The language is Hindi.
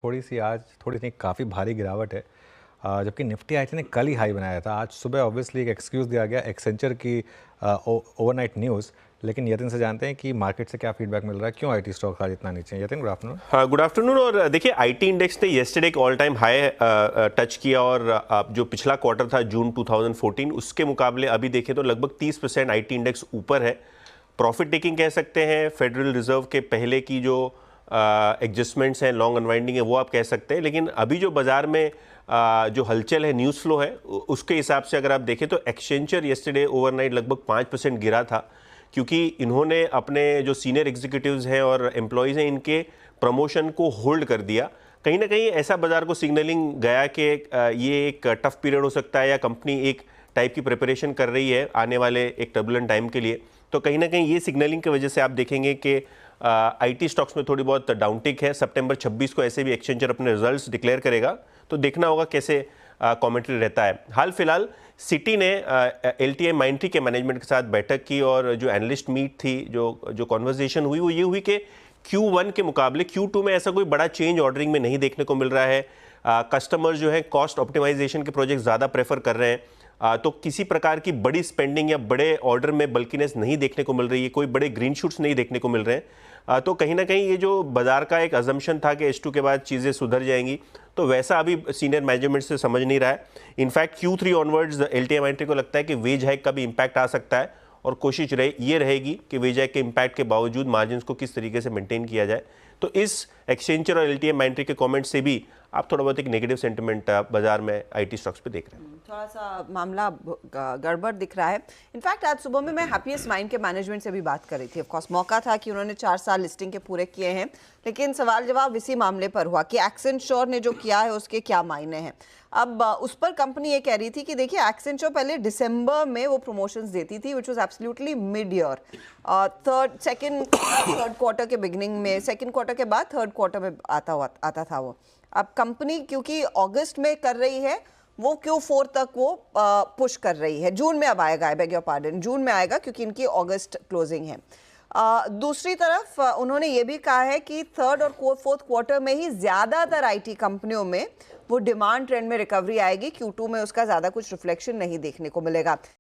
थोड़ी-सी आज थोड़ी नहीं काफ़ी भारी गिरावट है। जबकि निफ्टी आई थिंक कल ही हाई बनाया था। आज सुबह ऑब्वियसली एक एक्सक्यूज़ दिया गया एक्सेंचर की ओवरनाइट न्यूज़। लेकिन यतिन से जानते हैं कि मार्केट से क्या फीडबैक मिल रहा है, क्यों आईटी स्टॉक आज इतना नीचे है? Yatin, good afternoon. हाँ, गुड आफ्टरनून। और देखिए, आईटी इंडेक्स ने येस्टरडे एक ऑल टाइम हाई टच किया और जो पिछला क्वार्टर था जून 2014 उसके मुकाबले अभी देखें तो लगभग 30% आईटी इंडेक्स ऊपर है। प्रॉफिट टेकिंग कह सकते हैं, फेडरल रिजर्व के पहले की जो एडजस्टमेंट्स हैं, लॉन्ग अनवाइंडिंग है, वो आप कह सकते हैं। लेकिन अभी जो बाजार में जो हलचल है, न्यूज़ फ्लो है, उसके हिसाब से अगर आप देखें तो एक्सचेंजर येस्टरडे ओवरनाइट लगभग 5% गिरा था, क्योंकि इन्होंने अपने जो सीनियर एग्जीक्यूटिव्स हैं और एम्प्लॉयज़ हैं, इनके प्रमोशन को होल्ड कर दिया। कहीं ना कहीं ऐसा बाजार को सिग्नलिंग गया कि ये एक टफ पीरियड हो सकता है या कंपनी एक टाइप की प्रिपरेशन कर रही है आने वाले एक टर्बुलेंट टाइम के लिए। तो कहीं ना कहीं ये सिग्नलिंग की वजह से आप देखेंगे कि आईटी स्टॉक्स में थोड़ी बहुत डाउनटिक है। सितंबर 26 को ऐसे भी एक्सचेंजर अपने रिजल्ट्स डिक्लेयर करेगा, तो देखना होगा कैसे कमेंट्री रहता है। हाल फिलहाल सिटी ने एलटीआई माइंट्री के मैनेजमेंट के साथ बैठक की और जो एनालिस्ट मीट थी, जो कॉन्वर्जेशन हुई, वो ये हुई कि Q1 के मुकाबले Q2 में ऐसा कोई बड़ा चेंज ऑर्डरिंग में नहीं देखने को मिल रहा है। कस्टमर्स जो है कॉस्ट ऑप्टिमाइजेशन के प्रोजेक्ट ज़्यादा प्रेफर कर रहे हैं। तो किसी प्रकार की बड़ी स्पेंडिंग या बड़े ऑर्डर में बल्कीनेस नहीं देखने को मिल रही है, कोई बड़े ग्रीन शूट्स नहीं देखने को मिल रहे हैं। तो कहीं ना कहीं ये जो बाजार का एक अजम्पशन था कि H2 के बाद चीज़ें सुधर जाएंगी, तो वैसा अभी सीनियर मैनेजमेंट से समझ नहीं रहा है। इनफैक्ट Q3 ऑनवर्ड्स एलटीआई माइंट्री को लगता है कि वेज हाइक का भी इम्पैक्ट आ सकता है और कोशिश ये रहेगी कि वेज हाइक के इम्पैक्ट के बावजूद मार्जिन्स को किस तरीके से मेंटेन किया जाए। तो इस एक्सचेंजर और एलटीआई माइंट्री के कमेंट से भी आप थोड़ा बहुत एक नेगेटिव सेंटिमेंट बाजार में आईटी स्टॉक्स पे देख रहे हैं। थोड़ा सा मामला गड़बड़ दिख रहा है। इनफैक्ट आज सुबह में मैं हैप्पीएस्ट माइंड के मैनेजमेंट से भी बात कर रही थी। ऑफ कोर्स मौका था कि उन्होंने 4 साल लिस्टिंग के पूरे किए हैं, लेकिन सवाल जवाब इसी मामले पर हुआ कि एक्सेंचर ने जो किया है उसके क्या मायने हैं। अब उस पर कंपनी ये कह रही थी कि देखिए, एक्सेंचर पहले दिसंबर में वो प्रमोशंस देती थी, which was absolutely mid year, third quarter के बिगिनिंग में, सेकंड क्वार्टर के बाद थर्ड क्वार्टर में आता था वो। अब कंपनी क्योंकि अगस्त में कर रही है, वो Q4 तक वो पुश कर रही है। जून में अब आएगा, आई बेग योर पार्डन, जून में आएगा क्योंकि इनकी अगस्त क्लोजिंग है। दूसरी तरफ उन्होंने ये भी कहा है कि थर्ड और फोर्थ क्वार्टर में ही ज़्यादातर आईटी कंपनियों में वो डिमांड ट्रेंड में रिकवरी आएगी। Q2 में उसका ज़्यादा कुछ रिफ्लेक्शन नहीं देखने को मिलेगा।